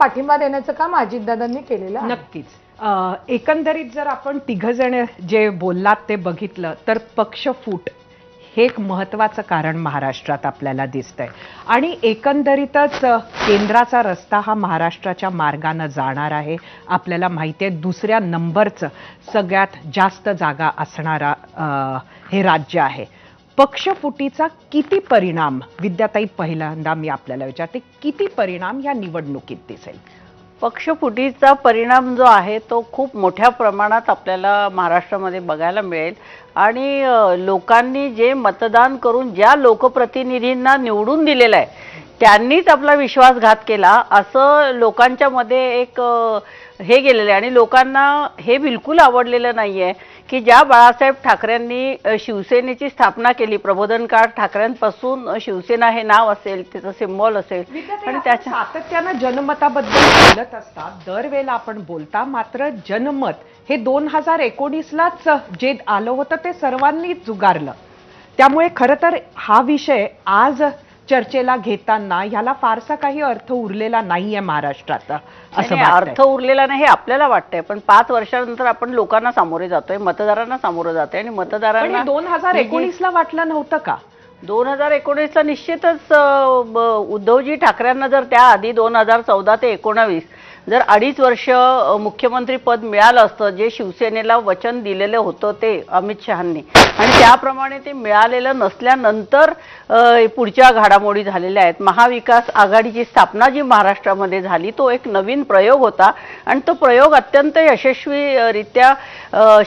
पाठिंबा देण्याचं काम अजितदादांनी केलेलं आहे. नक्कीच एकंदरीत जर आपण तिघजण जे बोललात ते बघितलं तर पक्षफूट हे एक महत्त्वाचं कारण महाराष्ट्रात आपल्याला दिसतंय आणि एकंदरीतच केंद्राचा रस्ता हा महाराष्ट्राच्या मार्गाने जाणार आहे. आपल्याला माहिती आहे दुसऱ्या नंबरचं सगळ्यात जास्त जागा असणारा हे राज्य आहे. पक्षफुटीचा किती परिणाम, विद्याताई पहिल्यांदा मी आपल्याला विचारते, किती परिणाम या निवडणुकीत दिसेल? पक्षफुटीचा परिणाम जो आहे तो खूप मोठ्या प्रमाणात आपल्याला महाराष्ट्रामध्ये बघायला मिळेल आणि लोकांनी जे मतदान करून ज्या लोकप्रतिनिधींना निवडून दिलेलं आहे त्यांनीच आपला विश्वासघात केला असं लोकांच्या मध्ये एक हे गेलेलं आहे. आणि लोकांना हे बिलकुल आवडलेलं नाहीये की ज्या बाळासाहेब ठाकरेंनी शिवसेनेची स्थापना केली, प्रबोधन काळ ठाकरेंपासून शिवसेना हे नाव असेल, त्याचं सिम्बॉल असेल आणि त्याच्या सातत्यानं जनमताबद्दल बोलत असतात दरवेळेला आपण बोलता, मात्र जनमत हे 2019लाच जे आलं होतं ते सर्वांनीच जुगारलं. त्यामुळे खरं तर हा विषय आज चर्चेला घेताना ह्याला फारसा काही अर्थ उरलेला नाहीये महाराष्ट्रात असं अर्थ उरलेला नाही हे आपल्याला वाटतंय. पण 5 वर्षानंतर आपण लोकांना सामोरे जातोय, मतदारांना सामोरे जातोय आणि मतदारांना 2019ला वाटलं नव्हतं का? 2019ला निश्चितच उद्धवजी ठाकरेंना जर त्याआधी 2014 ते 2019 जर 2.5 वर्ष मुख्यमंत्री पद मिळालं असतं जे शिवसेनेला वचन दिलेलं होतं ते अमित शहांनी, आणि त्याप्रमाणे ते मिळालेलं नसल्यानंतर पुढच्या घडामोडी झालेल्या आहेत. महाविकास आघाडीची स्थापना जी महाराष्ट्रामध्ये झाली तो एक नवीन प्रयोग होता आणि तो प्रयोग अत्यंत यशस्वीरित्या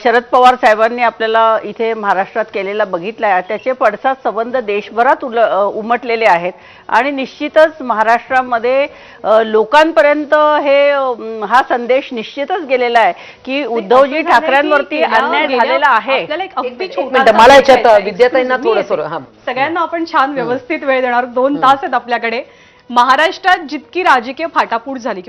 शरद पवार साहेबांनी आपल्याला इथे महाराष्ट्रात केलेला बघितला आहे. त्याचे पडसाद संबंध देशभरात उमटलेले आहेत आणि निश्चितच महाराष्ट्रामध्ये लोकांपर्यंत हा संदेश निश्चितच गेलेला आहे की उद्धवजी ठाकरेंवरती अन्याय झालेला आहे. मला याच्यात विद्याताईंना थोडंसं सगळ्यांना आपण छान व्यवस्थित वेळ देणार 2 तास आहेत आपल्याकडे. महाराष्ट्रात जितकी राजकीय फाटाफूट झाली